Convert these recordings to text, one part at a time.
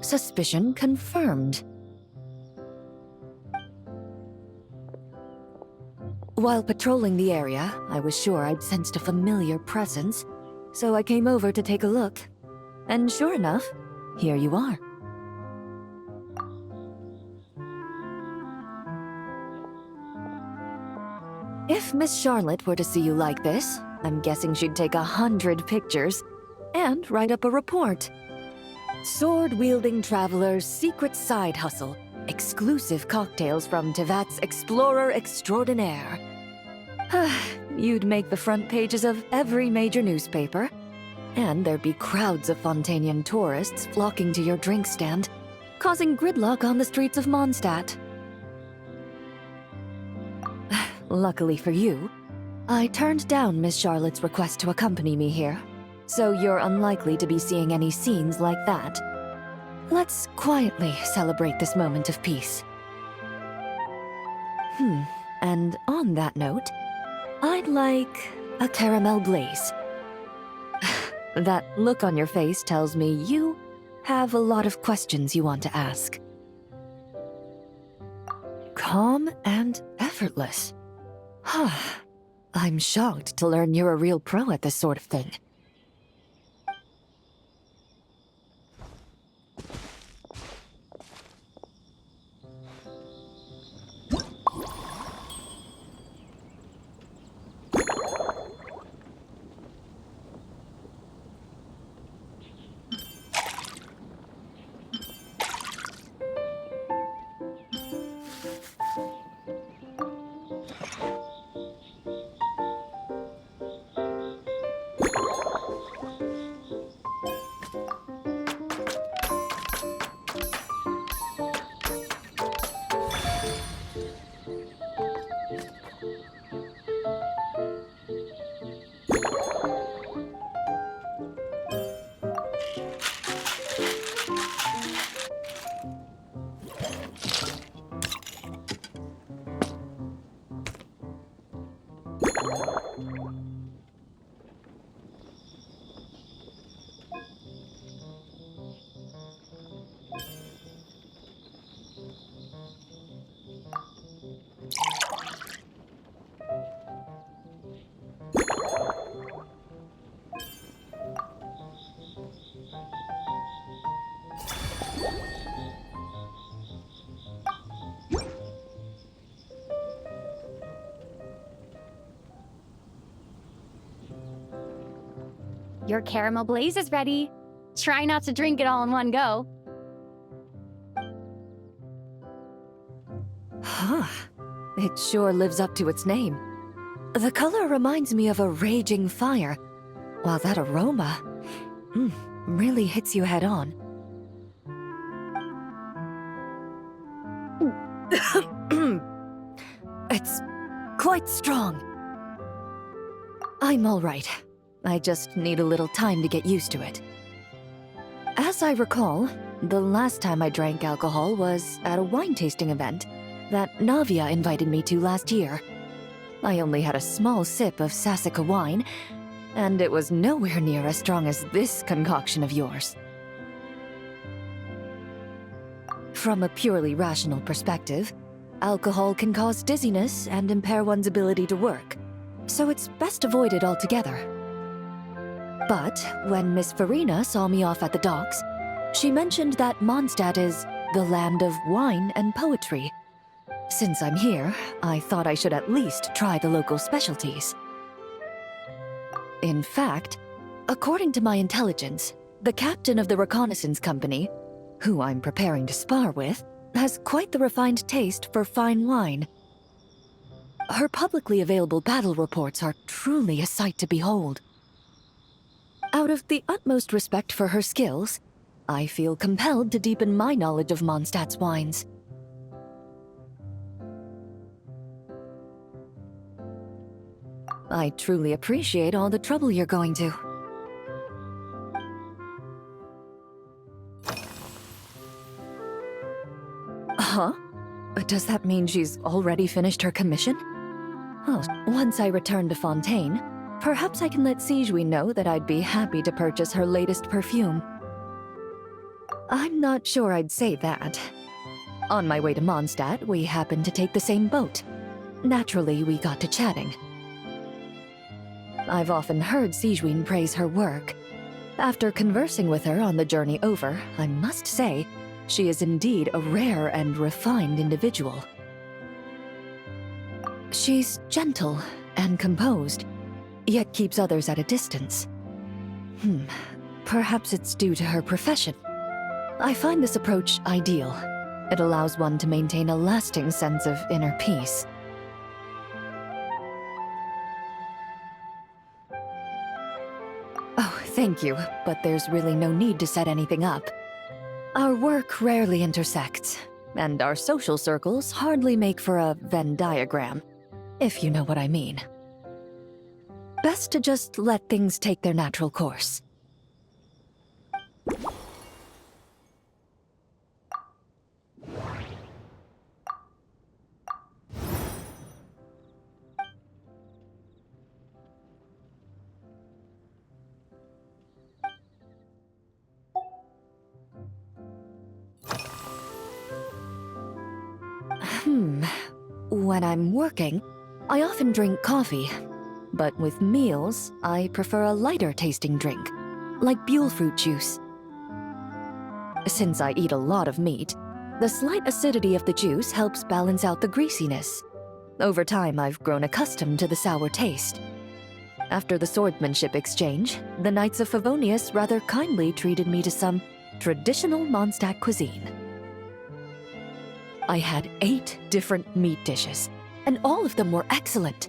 Suspicion confirmed. While patrolling the area, I was sure I'd sensed a familiar presence, so I came over to take a look. And sure enough, here you are. If Miss Charlotte were to see you like this, I'm guessing she'd take 100 pictures and write up a report. Sword-wielding traveler's secret side hustle. Exclusive cocktails from Tevat's Explorer Extraordinaire. You'd make the front pages of every major newspaper. And there'd be crowds of Fontanian tourists flocking to your drink stand, causing gridlock on the streets of Mondstadt. Luckily for you, I turned down Miss Charlotte's request to accompany me here. So you're unlikely to be seeing any scenes like that. Let's quietly celebrate this moment of peace. And on that note, I'd like a caramel glaze. That look on your face tells me you have a lot of questions you want to ask. Calm and effortless. I'm shocked to learn you're a real pro at this sort of thing. Your caramel blaze is ready. Try not to drink it all in one go. It sure lives up to its name. The color reminds me of a raging fire, while that aroma really hits you head on. It's quite strong. I'm all right. I just need a little time to get used to it. As I recall, the last time I drank alcohol was at a wine tasting event that Navia invited me to last year. I only had a small sip of Sassica wine, and it was nowhere near as strong as this concoction of yours. From a purely rational perspective, alcohol can cause dizziness and impair one's ability to work, so it's best avoided altogether. But when Miss Farina saw me off at the docks, she mentioned that Mondstadt is the land of wine and poetry. Since I'm here, I thought I should at least try the local specialties. In fact, according to my intelligence, the captain of the reconnaissance company, who I'm preparing to spar with, has quite the refined taste for fine wine. Her publicly available battle reports are truly a sight to behold. Out of the utmost respect for her skills, I feel compelled to deepen my knowledge of Mondstadt's wines. I truly appreciate all the trouble you're going to. Huh? Does that mean she's already finished her commission? Well, once I return to Fontaine, perhaps I can let Sigewinne know that I'd be happy to purchase her latest perfume. I'm not sure I'd say that. On my way to Mondstadt, we happened to take the same boat. Naturally, we got to chatting. I've often heard Sigewinne praise her work. After conversing with her on the journey over, I must say, she is indeed a rare and refined individual. She's gentle and composed, yet keeps others at a distance. Perhaps it's due to her profession. I find this approach ideal. It allows one to maintain a lasting sense of inner peace. Oh, thank you, but there's really no need to set anything up. Our work rarely intersects, and our social circles hardly make for a Venn diagram, if you know what I mean. Best to just let things take their natural course. When I'm working, I often drink coffee. But with meals, I prefer a lighter tasting drink, like Buell fruit juice. Since I eat a lot of meat, the slight acidity of the juice helps balance out the greasiness. Over time, I've grown accustomed to the sour taste. After the swordsmanship exchange, the Knights of Favonius rather kindly treated me to some traditional Mondstadt cuisine. I had 8 different meat dishes, and all of them were excellent.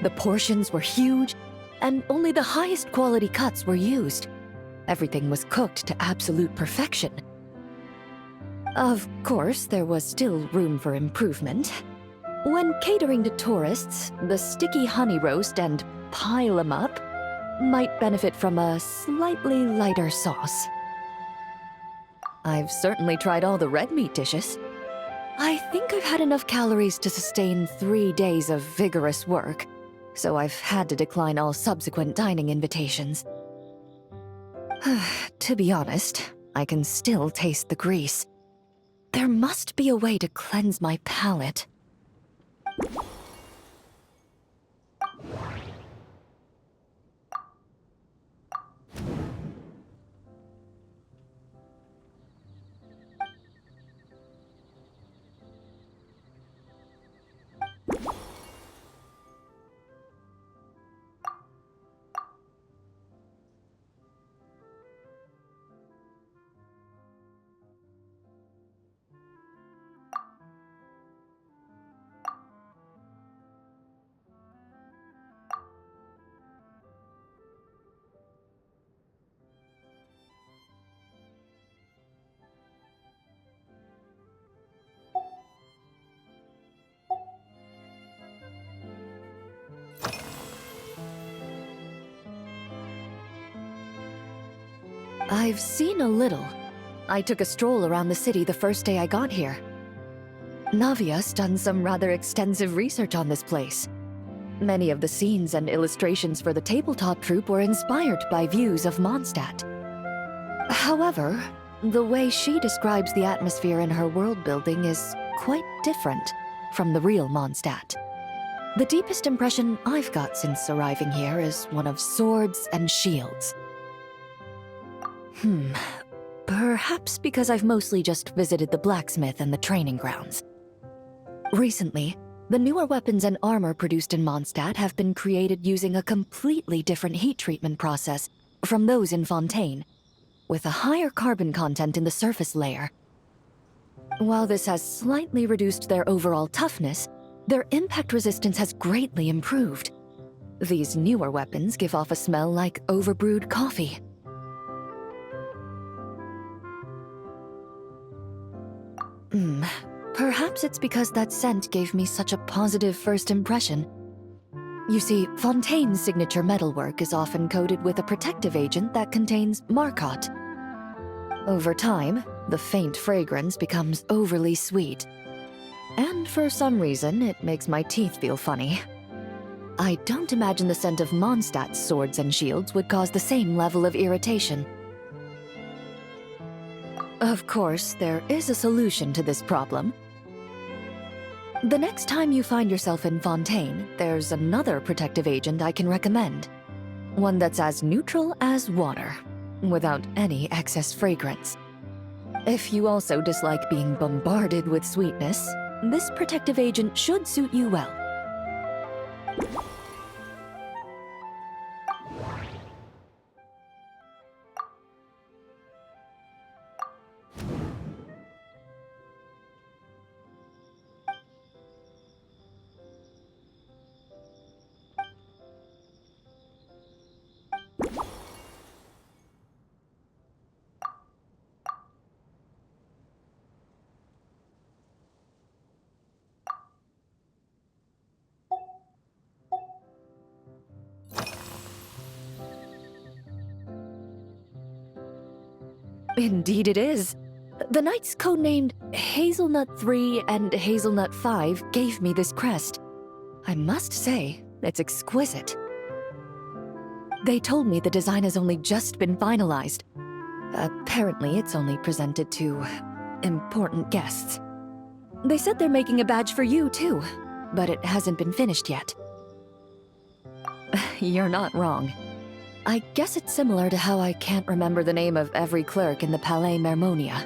The portions were huge, and only the highest quality cuts were used. Everything was cooked to absolute perfection. Of course, there was still room for improvement. When catering to tourists, the sticky honey roast and pile 'em up might benefit from a slightly lighter sauce. I've certainly tried all the red meat dishes. I think I've had enough calories to sustain 3 days of vigorous work, so I've had to decline all subsequent dining invitations. To be honest, I can still taste the grease. There must be a way to cleanse my palate. I've seen a little. I took a stroll around the city the first day I got here. Navia's done some rather extensive research on this place. Many of the scenes and illustrations for the tabletop troupe were inspired by views of Mondstadt. However, the way she describes the atmosphere in her world building is quite different from the real Mondstadt. The deepest impression I've got since arriving here is one of swords and shields. Perhaps because I've mostly just visited the blacksmith and the training grounds. Recently, the newer weapons and armor produced in Mondstadt have been created using a completely different heat treatment process from those in Fontaine, with a higher carbon content in the surface layer. While this has slightly reduced their overall toughness, their impact resistance has greatly improved. These newer weapons give off a smell like overbrewed coffee. Perhaps it's because that scent gave me such a positive first impression. You see, Fontaine's signature metalwork is often coated with a protective agent that contains Marcotte. Over time, the faint fragrance becomes overly sweet. And for some reason, it makes my teeth feel funny. I don't imagine the scent of Mondstadt's swords and shields would cause the same level of irritation. Of course, there is a solution to this problem. The next time you find yourself in Fontaine, there's another protective agent I can recommend. One that's as neutral as water, without any excess fragrance. If you also dislike being bombarded with sweetness, this protective agent should suit you well. Indeed it is. The knights codenamed Hazelnut 3 and Hazelnut 5 gave me this crest. I must say, it's exquisite. They told me the design has only just been finalized. Apparently, it's only presented to important guests. They said they're making a badge for you, too, but it hasn't been finished yet. You're not wrong. I guess it's similar to how I can't remember the name of every clerk in the Palais Mermonia.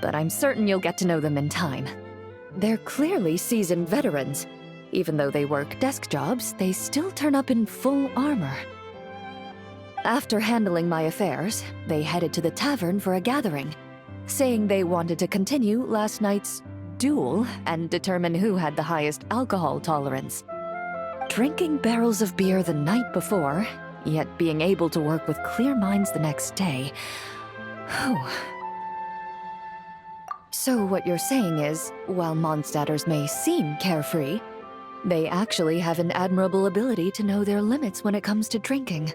But I'm certain you'll get to know them in time. They're clearly seasoned veterans. Even though they work desk jobs, they still turn up in full armor. After handling my affairs, they headed to the tavern for a gathering, saying they wanted to continue last night's duel and determine who had the highest alcohol tolerance. Drinking barrels of beer the night before, yet being able to work with clear minds the next day. Whew. So what you're saying is, while Mondstadters may seem carefree, they actually have an admirable ability to know their limits when it comes to drinking.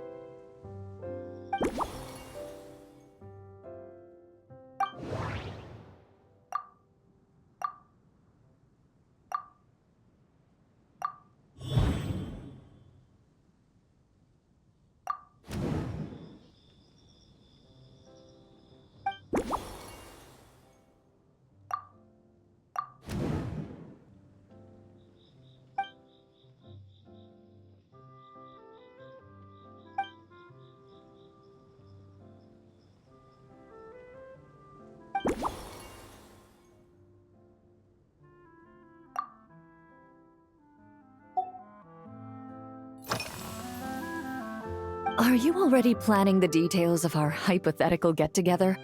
Are you already planning the details of our hypothetical get-together?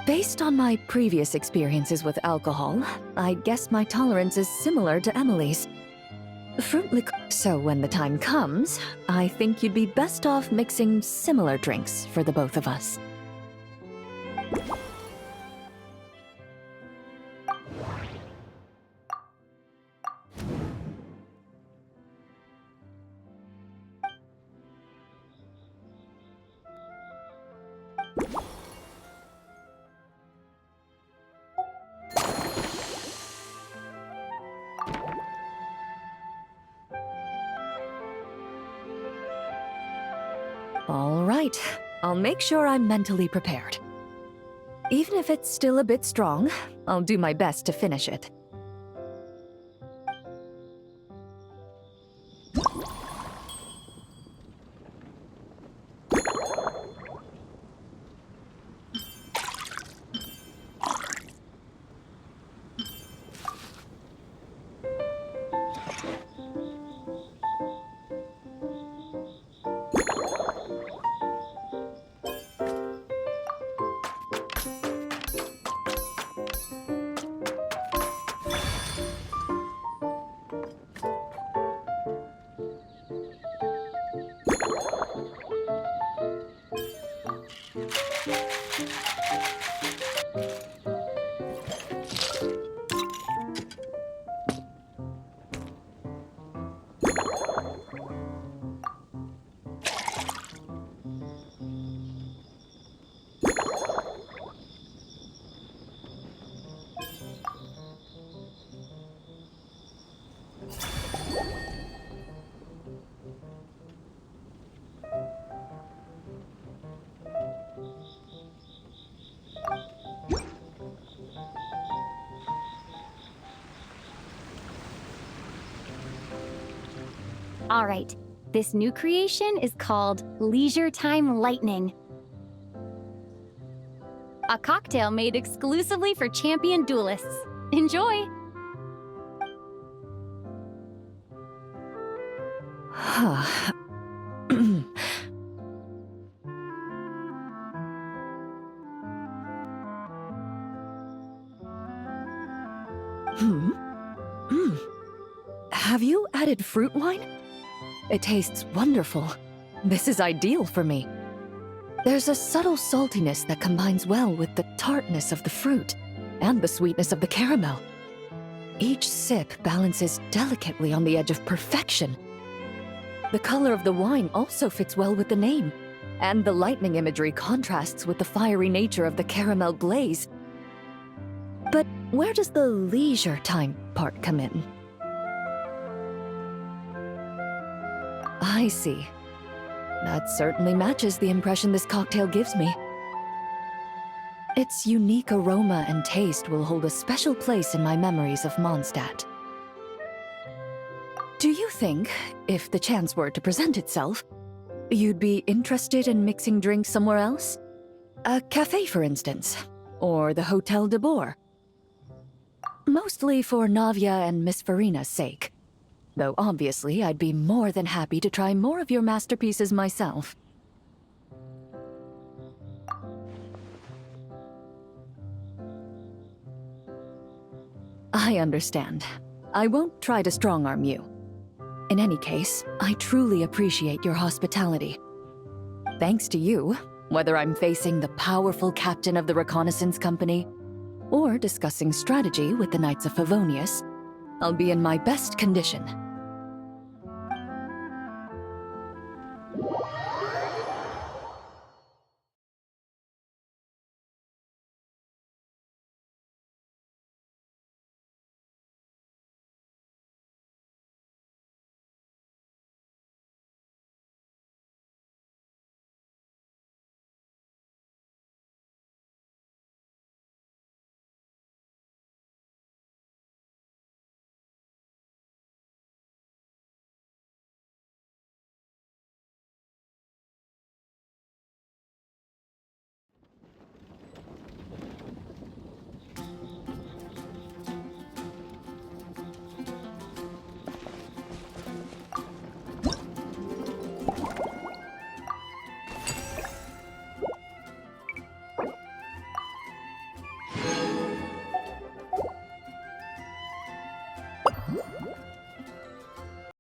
Based on my previous experiences with alcohol, I guess my tolerance is similar to Emily's. Fruit liqueur. So when the time comes, I think you'd be best off mixing similar drinks for the both of us. All right, I'll make sure I'm mentally prepared. Even if it's still a bit strong, I'll do my best to finish it. All right, this new creation is called Leisure Time Lightning. A cocktail made exclusively for champion duelists. Enjoy! Have you added fruit wine? It tastes wonderful. This is ideal for me. There's a subtle saltiness that combines well with the tartness of the fruit and the sweetness of the caramel. Each sip balances delicately on the edge of perfection. The color of the wine also fits well with the name, and the lightning imagery contrasts with the fiery nature of the caramel glaze. But where does the leisure time part come in? I see. That certainly matches the impression this cocktail gives me. Its unique aroma and taste will hold a special place in my memories of Mondstadt. Do you think, if the chance were to present itself, you'd be interested in mixing drinks somewhere else? A cafe, for instance, or the Hotel de Boer? Mostly for Navia and Miss Farina's sake. Though obviously I'd be more than happy to try more of your masterpieces myself. I understand. I won't try to strong-arm you. In any case, I truly appreciate your hospitality. Thanks to you, whether I'm facing the powerful captain of the reconnaissance company or discussing strategy with the Knights of Favonius, I'll be in my best condition.